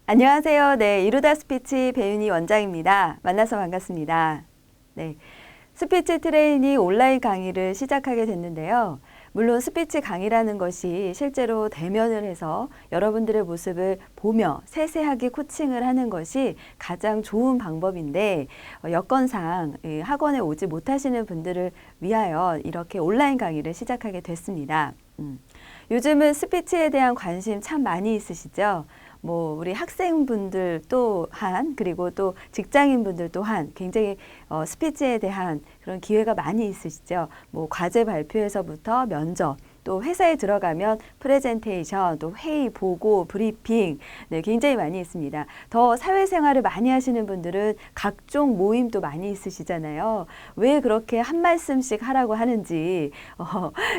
안녕하세요. 네, 이루다 스피치 배윤희 원장입니다. 만나서 반갑습니다. 네, 스피치 트레이닝 온라인 강의를 시작하게 됐는데요. 물론 스피치 강의라는 것이 실제로 대면을 해서 여러분들의 모습을 보며 세세하게 코칭을 하는 것이 가장 좋은 방법인데 여건상 학원에 오지 못하시는 분들을 위하여 이렇게 온라인 강의를 시작하게 됐습니다. 요즘은 스피치에 대한 관심 참 많이 있으시죠? 우리 학생분들 또한 그리고 또 직장인분들 또한 굉장히 스피치에 대한 그런 기회가 많이 있으시죠. 과제 발표에서부터 면접, 또 회사에 들어가면 프레젠테이션, 또 회의, 보고, 브리핑 네, 굉장히 많이 있습니다. 더 사회생활을 많이 하시는 분들은 각종 모임도 많이 있으시잖아요. 왜 그렇게 한 말씀씩 하라고 하는지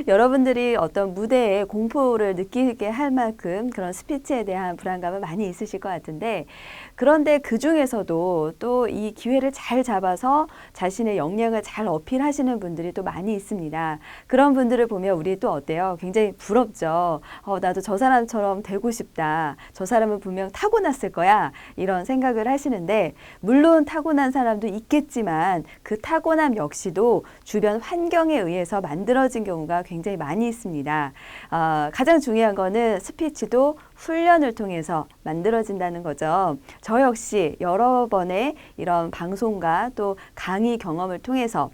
여러분들이 어떤 무대에 공포를 느끼게 할 만큼 그런 스피치에 대한 불안감은 많이 있으실 것 같은데 그런데 그 중에서도 또 이 기회를 잘 잡아서 자신의 역량을 잘 어필하시는 분들이 또 많이 있습니다. 그런 분들을 보면 우리 또 어때요? 굉장히 부럽죠. 나도 저 사람처럼 되고 싶다. 저 사람은 분명 타고났을 거야. 이런 생각을 하시는데 물론 타고난 사람도 있겠지만 그 타고남 역시도 주변 환경에 의해서 만들어진 경우가 굉장히 많이 있습니다. 가장 중요한 거는 스피치도 훈련을 통해서 만들어진다는 거죠. 저 역시 여러 번의 이런 방송과 또 강의 경험을 통해서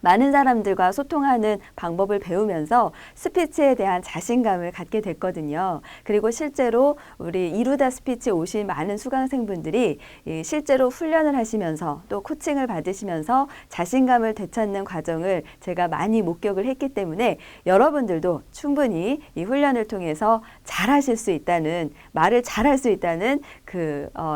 많은 사람들과 소통하는 방법을 배우면서 스피치에 대한 자신감을 갖게 됐거든요. 그리고 실제로 우리 이루다 스피치 오신 많은 수강생분들이 실제로 훈련을 하시면서 또 코칭을 받으시면서 자신감을 되찾는 과정을 제가 많이 목격을 했기 때문에 여러분들도 충분히 이 훈련을 통해서 잘하실 수 있다는, 말을 잘할 수 있다는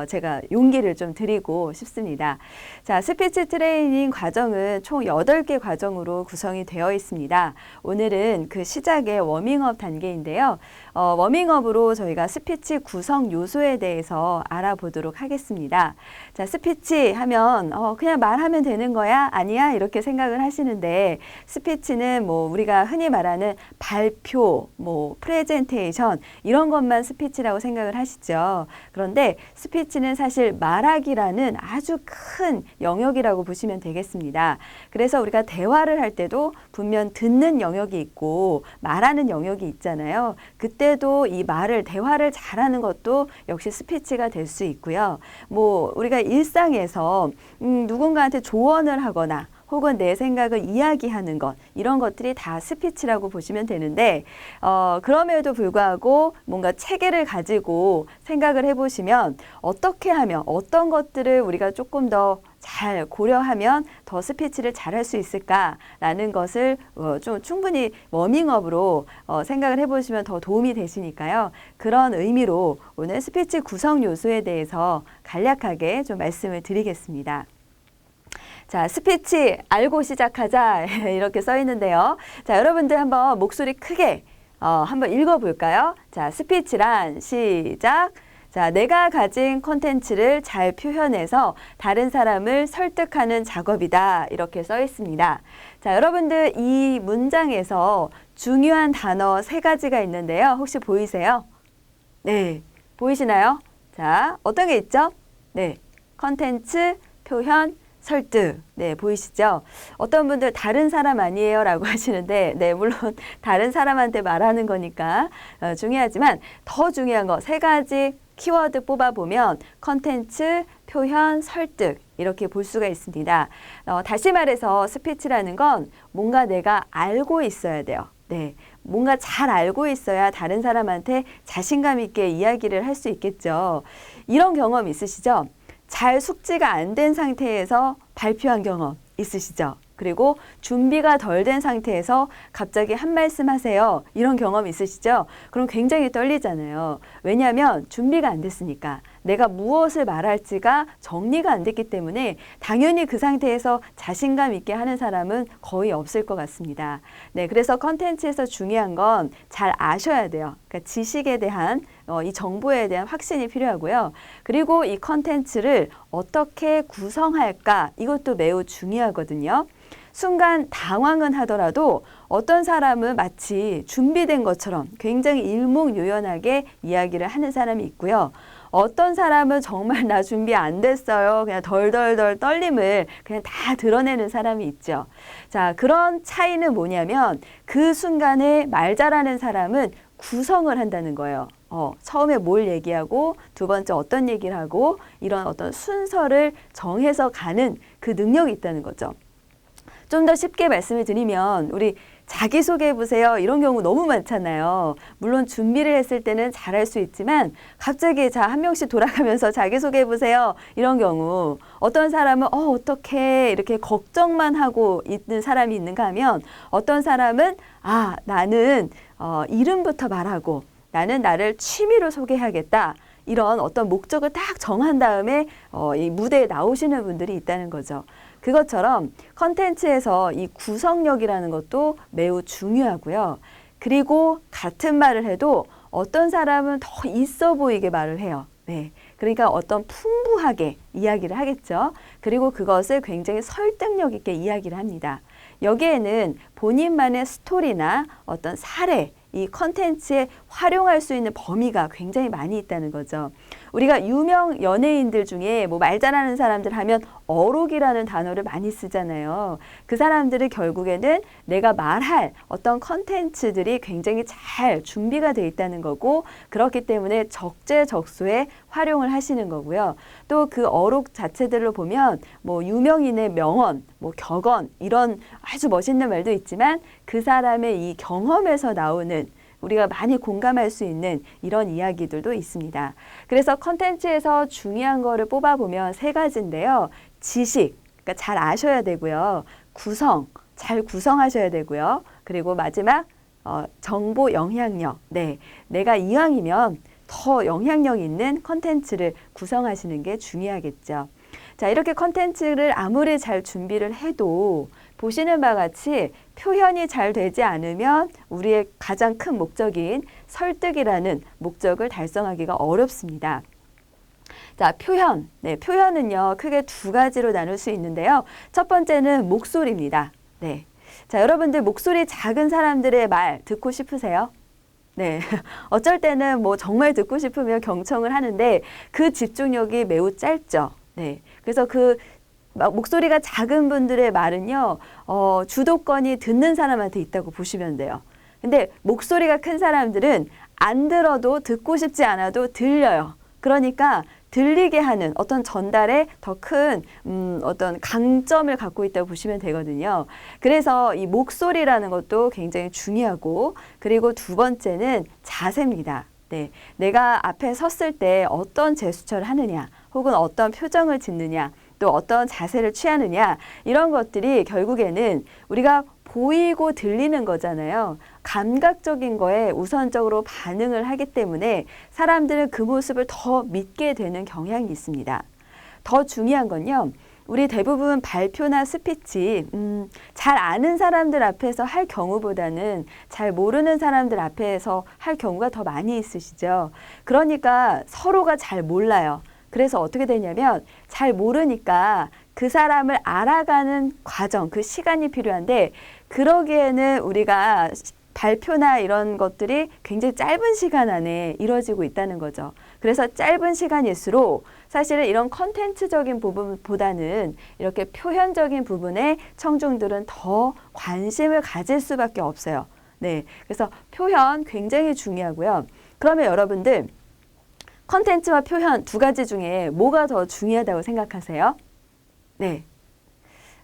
제가 용기를 좀 드리고 싶습니다. 자, 스피치 트레이닝 과정은 총 8개 과정으로 구성이 되어 있습니다. 오늘은 그 시작의 워밍업 단계인데요. 워밍업으로 저희가 스피치 구성 요소에 대해서 알아보도록 하겠습니다. 자, 스피치 하면 그냥 말하면 되는 거야? 아니야? 이렇게 생각을 하시는데 스피치는 우리가 흔히 말하는 발표, 프레젠테이션 이런 것만 스피치라고 생각을 하시죠. 그런데 스피치는 사실 말하기라는 아주 큰 영역이라고 보시면 되겠습니다. 그래서 우리가 대화를 할 때도 분명 듣는 영역이 있고 말하는 영역이 있잖아요. 그때도 이 대화를 잘하는 것도 역시 스피치가 될 수 있고요. 우리가 일상에서 누군가한테 조언을 하거나 혹은 내 생각을 이야기하는 것 이런 것들이 다 스피치라고 보시면 되는데 그럼에도 불구하고 뭔가 체계를 가지고 생각을 해보시면 어떻게 하면 어떤 것들을 우리가 조금 더 잘 고려하면 더 스피치를 잘할 수 있을까라는 것을 좀 충분히 워밍업으로 생각을 해보시면 더 도움이 되시니까요. 그런 의미로 오늘 스피치 구성 요소에 대해서 간략하게 좀 말씀을 드리겠습니다. 자, 스피치 알고 시작하자 이렇게 써 있는데요. 자, 여러분들 한번 목소리 크게 한번 읽어볼까요? 자, 스피치란 시작. 자, 내가 가진 콘텐츠를 잘 표현해서 다른 사람을 설득하는 작업이다. 이렇게 써 있습니다. 자, 여러분들 이 문장에서 중요한 단어 3가지가 있는데요. 혹시 보이세요? 네, 보이시나요? 자, 어떤 게 있죠? 네, 콘텐츠, 표현, 설득. 네, 보이시죠? 어떤 분들 다른 사람 아니에요? 라고 하시는데 네, 물론 다른 사람한테 말하는 거니까 중요하지만 더 중요한 거 3가지 키워드 뽑아보면 컨텐츠, 표현, 설득 이렇게 볼 수가 있습니다. 다시 말해서 스피치라는 건 뭔가 내가 알고 있어야 돼요. 네, 뭔가 잘 알고 있어야 다른 사람한테 자신감 있게 이야기를 할 수 있겠죠. 이런 경험 있으시죠? 잘 숙지가 안 된 상태에서 발표한 경험 있으시죠? 그리고 준비가 덜 된 상태에서 갑자기 한 말씀 하세요. 이런 경험 있으시죠? 그럼 굉장히 떨리잖아요. 왜냐하면 준비가 안 됐으니까. 내가 무엇을 말할지가 정리가 안 됐기 때문에 당연히 그 상태에서 자신감 있게 하는 사람은 거의 없을 것 같습니다. 네, 그래서 컨텐츠에서 중요한 건 잘 아셔야 돼요. 그러니까 지식에 대한 이 정보에 대한 확신이 필요하고요. 그리고 이 컨텐츠를 어떻게 구성할까 이것도 매우 중요하거든요. 순간 당황은 하더라도 어떤 사람은 마치 준비된 것처럼 굉장히 일목요연하게 이야기를 하는 사람이 있고요. 어떤 사람은 정말 나 준비 안 됐어요. 그냥 덜덜덜 떨림을 그냥 다 드러내는 사람이 있죠. 자, 그런 차이는 뭐냐면 그 순간에 말 잘하는 사람은 구성을 한다는 거예요. 처음에 뭘 얘기하고 두 번째 어떤 얘기를 하고 이런 어떤 순서를 정해서 가는 그 능력이 있다는 거죠. 좀 더 쉽게 말씀을 드리면 우리 자기소개해 보세요. 이런 경우 너무 많잖아요. 물론 준비를 했을 때는 잘할 수 있지만 갑자기 자, 한 명씩 돌아가면서 자기소개해 보세요. 이런 경우 어떤 사람은 어떻게 이렇게 걱정만 하고 있는 사람이 있는가 하면 어떤 사람은 나는 이름부터 말하고 나는 나를 취미로 소개하겠다. 이런 어떤 목적을 딱 정한 다음에 이 무대에 나오시는 분들이 있다는 거죠. 그것처럼 컨텐츠에서 이 구성력이라는 것도 매우 중요하고요. 그리고 같은 말을 해도 어떤 사람은 더 있어 보이게 말을 해요. 네. 그러니까 어떤 풍부하게 이야기를 하겠죠. 그리고 그것을 굉장히 설득력 있게 이야기를 합니다. 여기에는 본인만의 스토리나 어떤 사례, 이 컨텐츠에 활용할 수 있는 범위가 굉장히 많이 있다는 거죠. 우리가 유명 연예인들 중에 뭐 말 잘하는 사람들 하면 어록이라는 단어를 많이 쓰잖아요. 그 사람들은 결국에는 내가 말할 어떤 컨텐츠들이 굉장히 잘 준비가 돼 있다는 거고 그렇기 때문에 적재적소에 활용을 하시는 거고요. 또 그 어록 자체들로 보면 뭐 유명인의 명언, 뭐 격언 이런 아주 멋있는 말도 있지만 그 사람의 이 경험에서 나오는 우리가 많이 공감할 수 있는 이런 이야기들도 있습니다. 그래서 컨텐츠에서 중요한 거를 뽑아보면 세 가지인데요. 지식, 그러니까 잘 아셔야 되고요. 구성, 잘 구성하셔야 되고요. 그리고 마지막 정보 영향력. 네, 내가 이왕이면 더 영향력 있는 컨텐츠를 구성하시는 게 중요하겠죠. 자, 이렇게 컨텐츠를 아무리 잘 준비를 해도 보시는 바와 같이 표현이 잘 되지 않으면 우리의 가장 큰 목적인 설득이라는 목적을 달성하기가 어렵습니다. 자, 표현. 네, 표현은요, 크게 두 가지로 나눌 수 있는데요. 첫 번째는 목소리입니다. 네. 자, 여러분들 목소리 작은 사람들의 말 듣고 싶으세요? 네. 어쩔 때는 뭐 정말 듣고 싶으면 경청을 하는데 그 집중력이 매우 짧죠. 네. 그래서 목소리가 작은 분들의 말은요, 주도권이 듣는 사람한테 있다고 보시면 돼요. 근데 목소리가 큰 사람들은 안 들어도 듣고 싶지 않아도 들려요. 그러니까 들리게 하는 어떤 전달에 더 큰 어떤 강점을 갖고 있다고 보시면 되거든요. 그래서 이 목소리라는 것도 굉장히 중요하고 그리고 두 번째는 자세입니다. 네, 내가 앞에 섰을 때 어떤 제스처를 하느냐 혹은 어떤 표정을 짓느냐 또 어떤 자세를 취하느냐 이런 것들이 결국에는 우리가 보이고 들리는 거잖아요. 감각적인 거에 우선적으로 반응을 하기 때문에 사람들은 그 모습을 더 믿게 되는 경향이 있습니다. 더 중요한 건요. 우리 대부분 발표나 스피치 잘 아는 사람들 앞에서 할 경우보다는 잘 모르는 사람들 앞에서 할 경우가 더 많이 있으시죠. 그러니까 서로가 잘 몰라요. 그래서 어떻게 되냐면 잘 모르니까 그 사람을 알아가는 과정, 그 시간이 필요한데 그러기에는 우리가 발표나 이런 것들이 굉장히 짧은 시간 안에 이루어지고 있다는 거죠. 그래서 짧은 시간일수록 사실은 이런 컨텐츠적인 부분보다는 이렇게 표현적인 부분에 청중들은 더 관심을 가질 수밖에 없어요. 네, 그래서 표현 굉장히 중요하고요. 그러면 여러분들 컨텐츠와 표현 두 가지 중에 뭐가 더 중요하다고 생각하세요? 네.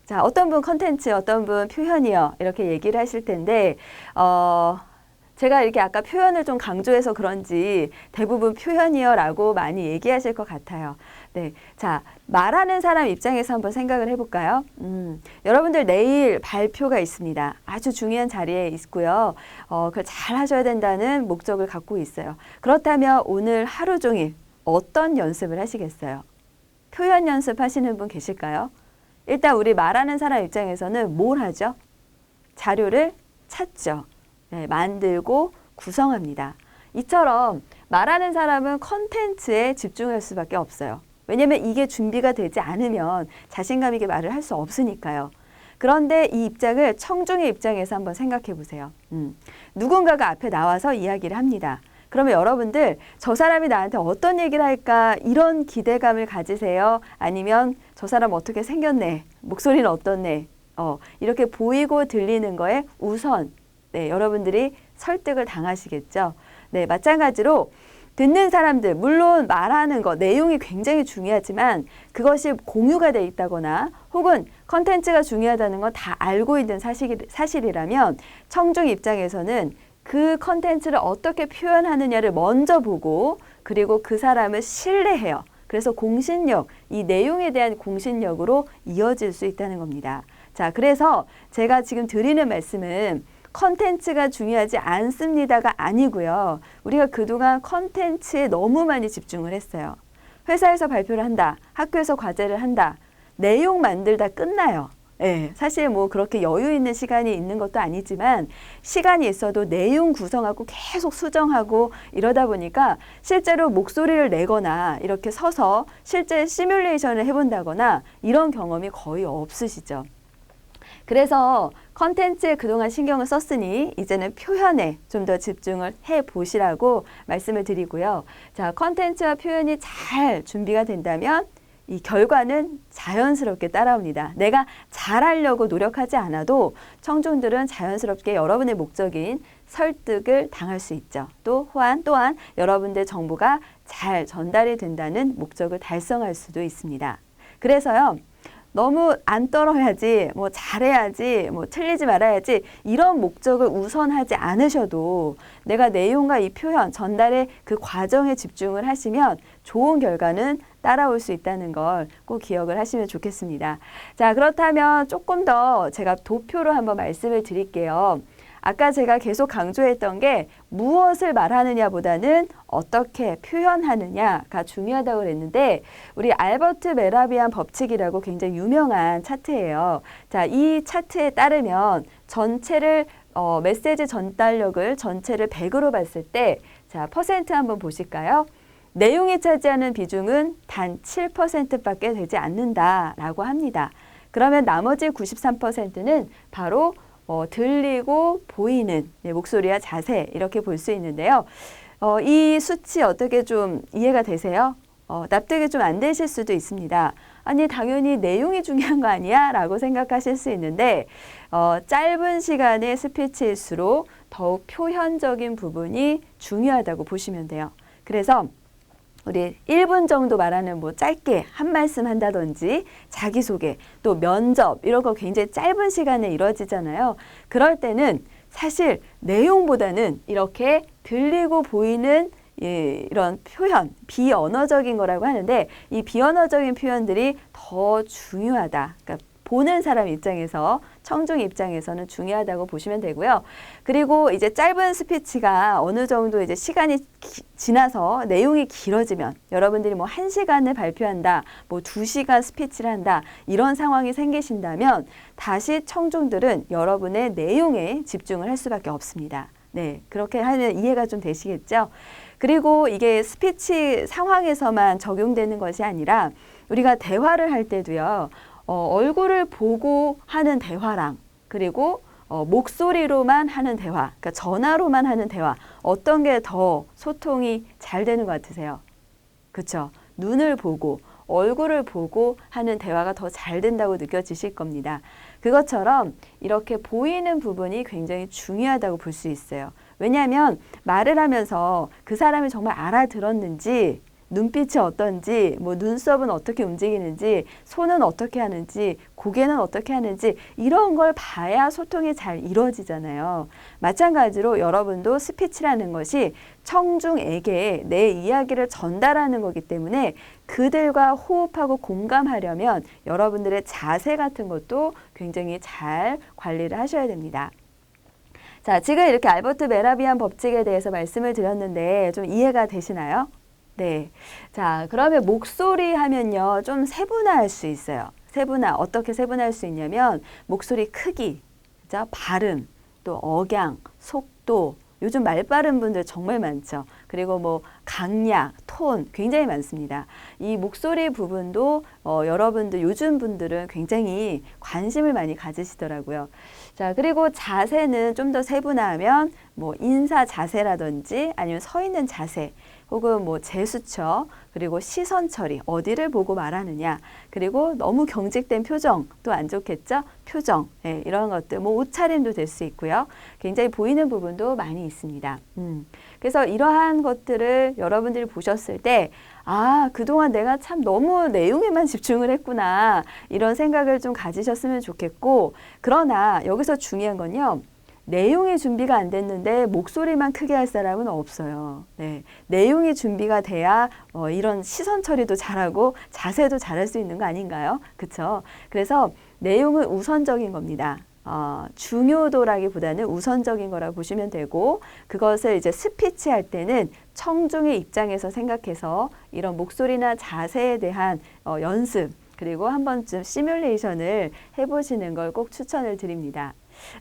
자, 어떤 분 컨텐츠, 어떤 분 표현이요. 이렇게 얘기를 하실 텐데, 제가 이렇게 아까 표현을 좀 강조해서 그런지 대부분 표현이요 라고 많이 얘기하실 것 같아요. 네. 자, 말하는 사람 입장에서 한번 생각을 해볼까요? 여러분들 내일 발표가 있습니다. 아주 중요한 자리에 있고요. 그걸 잘 하셔야 된다는 목적을 갖고 있어요. 그렇다면 오늘 하루 종일 어떤 연습을 하시겠어요? 표현 연습하시는 분 계실까요? 일단 우리 말하는 사람 입장에서는 뭘 하죠? 자료를 찾죠. 네, 만들고 구성합니다. 이처럼 말하는 사람은 컨텐츠에 집중할 수밖에 없어요. 왜냐하면 이게 준비가 되지 않으면 자신감 있게 말을 할 수 없으니까요. 그런데 이 입장을 청중의 입장에서 한번 생각해 보세요. 누군가가 앞에 나와서 이야기를 합니다. 그러면 여러분들 저 사람이 나한테 어떤 얘기를 할까 이런 기대감을 가지세요? 아니면 저 사람 어떻게 생겼네? 목소리는 어떻네? 이렇게 보이고 들리는 거에 우선 여러분들이 설득을 당하시겠죠. 네, 마찬가지로 듣는 사람들, 물론 말하는 거, 내용이 굉장히 중요하지만 그것이 공유가 돼 있다거나 혹은 컨텐츠가 중요하다는 건 다 알고 있는 사실이라면 청중 입장에서는 그 컨텐츠를 어떻게 표현하느냐를 먼저 보고 그리고 그 사람을 신뢰해요. 그래서 공신력, 이 내용에 대한 공신력으로 이어질 수 있다는 겁니다. 자, 그래서 제가 지금 드리는 말씀은 컨텐츠가 중요하지 않습니다가 아니고요. 우리가 그동안 컨텐츠에 너무 많이 집중을 했어요. 회사에서 발표를 한다. 학교에서 과제를 한다. 내용 만들다 끝나요. 예, 사실 뭐 그렇게 여유 있는 시간이 있는 것도 아니지만 시간이 있어도 내용 구성하고 계속 수정하고 이러다 보니까 실제로 목소리를 내거나 이렇게 서서 실제 시뮬레이션을 해본다거나 이런 경험이 거의 없으시죠. 그래서 컨텐츠에 그동안 신경을 썼으니 이제는 표현에 좀 더 집중을 해보시라고 말씀을 드리고요. 자, 컨텐츠와 표현이 잘 준비가 된다면 이 결과는 자연스럽게 따라옵니다. 내가 잘하려고 노력하지 않아도 청중들은 자연스럽게 여러분의 목적인 설득을 당할 수 있죠. 또한 여러분들 정보가 잘 전달이 된다는 목적을 달성할 수도 있습니다. 그래서요. 너무 안 떨어야지, 뭐 잘해야지, 뭐 틀리지 말아야지 이런 목적을 우선하지 않으셔도 내가 내용과 이 표현, 전달의 그 과정에 집중을 하시면 좋은 결과는 따라올 수 있다는 걸 꼭 기억을 하시면 좋겠습니다. 자, 그렇다면 조금 더 제가 도표로 한번 말씀을 드릴게요. 아까 제가 계속 강조했던 게 무엇을 말하느냐보다는 어떻게 표현하느냐가 중요하다고 그랬는데 우리 알버트 메라비안 법칙이라고 굉장히 유명한 차트예요. 자, 이 차트에 따르면 전체를 메시지 전달력을 전체를 100으로 봤을 때 자, 퍼센트 한번 보실까요? 내용이 차지하는 비중은 단 7%밖에 되지 않는다라고 합니다. 그러면 나머지 93%는 바로 들리고 보이는 목소리와 자세 이렇게 볼 수 있는데요. 이 수치 어떻게 좀 이해가 되세요? 납득이 좀 안 되실 수도 있습니다. 아니 당연히 내용이 중요한 거 아니야? 라고 생각하실 수 있는데 짧은 시간의 스피치일수록 더욱 표현적인 부분이 중요하다고 보시면 돼요. 그래서 우리 1분 정도 말하는 뭐 짧게 한 말씀 한다든지 자기소개 또 면접 이런 거 굉장히 짧은 시간에 이루어지잖아요. 그럴 때는 사실 내용보다는 이렇게 들리고 보이는 이런 표현, 비언어적인 거라고 하는데 이 비언어적인 표현들이 더 중요하다. 그러니까 보는 사람 입장에서 청중 입장에서는 중요하다고 보시면 되고요. 그리고 이제 짧은 스피치가 어느 정도 이제 시간이 지나서 내용이 길어지면 여러분들이 뭐 1시간을 발표한다, 뭐 2시간 스피치를 한다 이런 상황이 생기신다면 다시 청중들은 여러분의 내용에 집중을 할 수밖에 없습니다. 네, 그렇게 하면 이해가 좀 되시겠죠? 그리고 이게 스피치 상황에서만 적용되는 것이 아니라 우리가 대화를 할 때도요. 얼굴을 보고 하는 대화랑 그리고 목소리로만 하는 대화, 그러니까 전화로만 하는 대화 어떤 게 더 소통이 잘 되는 것 같으세요? 그렇죠? 눈을 보고 얼굴을 보고 하는 대화가 더 잘 된다고 느껴지실 겁니다. 그것처럼 이렇게 보이는 부분이 굉장히 중요하다고 볼 수 있어요. 왜냐하면 말을 하면서 그 사람이 정말 알아들었는지 눈빛이 어떤지, 뭐 눈썹은 어떻게 움직이는지, 손은 어떻게 하는지, 고개는 어떻게 하는지 이런 걸 봐야 소통이 잘 이루어지잖아요. 마찬가지로 여러분도 스피치라는 것이 청중에게 내 이야기를 전달하는 거기 때문에 그들과 호흡하고 공감하려면 여러분들의 자세 같은 것도 굉장히 잘 관리를 하셔야 됩니다. 자, 지금 이렇게 알버트 메라비안 법칙에 대해서 말씀을 드렸는데 좀 이해가 되시나요? 네. 자, 그러면 목소리 하면요. 좀 세분화할 수 있어요. 세분화. 어떻게 세분화할 수 있냐면 목소리 크기, 그죠? 발음, 또 억양, 속도. 요즘 말 빠른 분들 정말 많죠. 그리고 뭐 강약, 톤 굉장히 많습니다. 이 목소리 부분도 여러분들 요즘 분들은 굉장히 관심을 많이 가지시더라고요. 자, 그리고 자세는 좀 더 세분화하면 뭐 인사 자세라든지 아니면 서 있는 자세 혹은 뭐 제스처 그리고 시선 처리 어디를 보고 말하느냐 그리고 너무 경직된 표정 또 안 좋겠죠? 표정 이런 것들 뭐 옷차림도 될 수 있고요. 굉장히 보이는 부분도 많이 있습니다. 그래서 이러한 것들을 여러분들이 보셨을 때 아, 그동안 내가 참 너무 내용에만 집중을 했구나 이런 생각을 좀 가지셨으면 좋겠고 그러나 여기서 중요한 건요. 내용이 준비가 안 됐는데 목소리만 크게 할 사람은 없어요. 네, 내용이 준비가 돼야 이런 시선 처리도 잘하고 자세도 잘할 수 있는 거 아닌가요? 그렇죠? 그래서 내용은 우선적인 겁니다. 중요도라기보다는 우선적인 거라 보시면 되고 그것을 이제 스피치 할 때는 청중의 입장에서 생각해서 이런 목소리나 자세에 대한 연습 그리고 한 번쯤 시뮬레이션을 해보시는 걸 꼭 추천을 드립니다.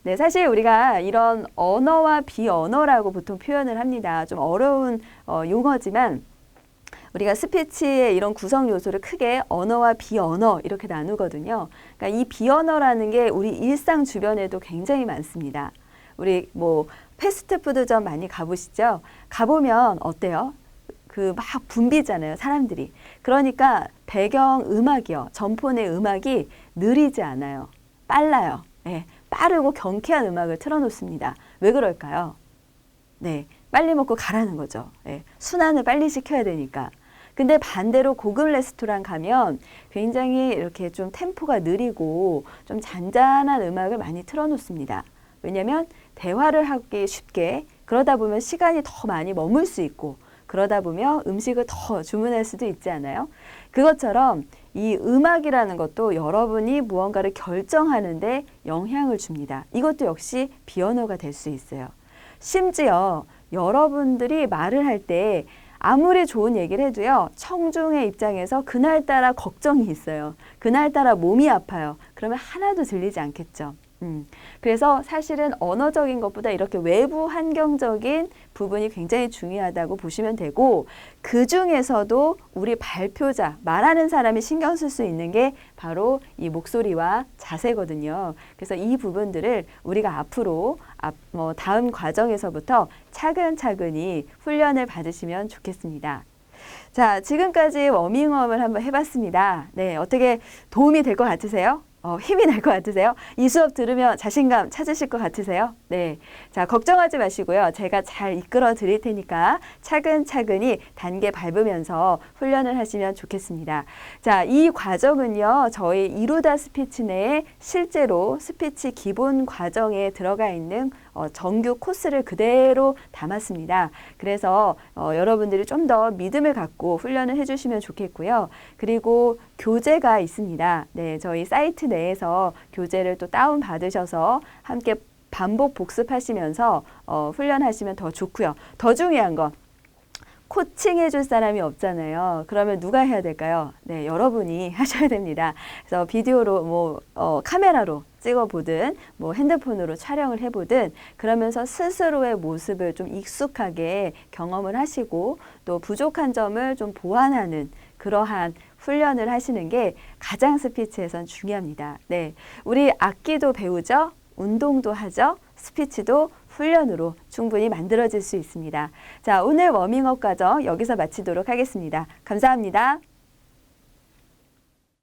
네, 사실 우리가 이런 언어와 비언어라고 보통 표현을 합니다. 좀 어려운 용어지만 우리가 스피치의 이런 구성 요소를 크게 언어와 비언어 이렇게 나누거든요. 그러니까 이 비언어라는 게 우리 일상 주변에도 굉장히 많습니다. 우리 뭐 패스트푸드점 많이 가보시죠? 가보면 어때요? 그 막 붐비잖아요, 사람들이. 그러니까 배경 음악이요. 전폰의 음악이 느리지 않아요. 빨라요. 네, 빠르고 경쾌한 음악을 틀어놓습니다. 왜 그럴까요? 네, 빨리 먹고 가라는 거죠. 네, 순환을 빨리 시켜야 되니까. 근데 반대로 고급 레스토랑 가면 굉장히 이렇게 좀 템포가 느리고 좀 잔잔한 음악을 많이 틀어놓습니다. 왜냐하면 대화를 하기 쉽게 그러다 보면 시간이 더 많이 머물 수 있고 그러다 보면 음식을 더 주문할 수도 있지 않아요? 그것처럼 이 음악이라는 것도 여러분이 무언가를 결정하는데 영향을 줍니다. 이것도 역시 비언어가 될 수 있어요. 심지어 여러분들이 말을 할 때 아무리 좋은 얘기를 해도요. 청중의 입장에서 그날따라 걱정이 있어요. 그날따라 몸이 아파요. 그러면 하나도 들리지 않겠죠. 그래서 사실은 언어적인 것보다 이렇게 외부 환경적인 부분이 굉장히 중요하다고 보시면 되고 그 중에서도 우리 발표자, 말하는 사람이 신경 쓸 수 있는 게 바로 이 목소리와 자세거든요. 그래서 이 부분들을 우리가 앞으로 다음 과정에서부터 차근차근히 훈련을 받으시면 좋겠습니다. 자, 지금까지 워밍업을 한번 해봤습니다. 네, 어떻게 도움이 될 것 같으세요? 힘이 날 것 같으세요? 이 수업 들으면 자신감 찾으실 것 같으세요? 네. 자, 걱정하지 마시고요. 제가 잘 이끌어 드릴 테니까 차근차근히 단계 밟으면서 훈련을 하시면 좋겠습니다. 자, 이 과정은요. 저희 이루다 스피치 내에 실제로 스피치 기본 과정에 들어가 있는 정규 코스를 그대로 담았습니다. 그래서 여러분들이 좀 더 믿음을 갖고 훈련을 해주시면 좋겠고요. 그리고 교재가 있습니다. 네, 저희 사이트 내에서 교재를 또 다운 받으셔서 함께 반복 복습하시면서 훈련하시면 더 좋고요. 더 중요한 건 코칭해 줄 사람이 없잖아요. 그러면 누가 해야 될까요? 네, 여러분이 하셔야 됩니다. 그래서 비디오로 카메라로 찍어보든 핸드폰으로 촬영을 해보든 그러면서 스스로의 모습을 좀 익숙하게 경험을 하시고 또 부족한 점을 좀 보완하는 그러한 훈련을 하시는 게 가장 스피치에선 중요합니다. 네, 우리 악기도 배우죠. 운동도 하죠. 스피치도 훈련으로 충분히 만들어질 수 있습니다. 자, 오늘 워밍업 과정 여기서 마치도록 하겠습니다. 감사합니다.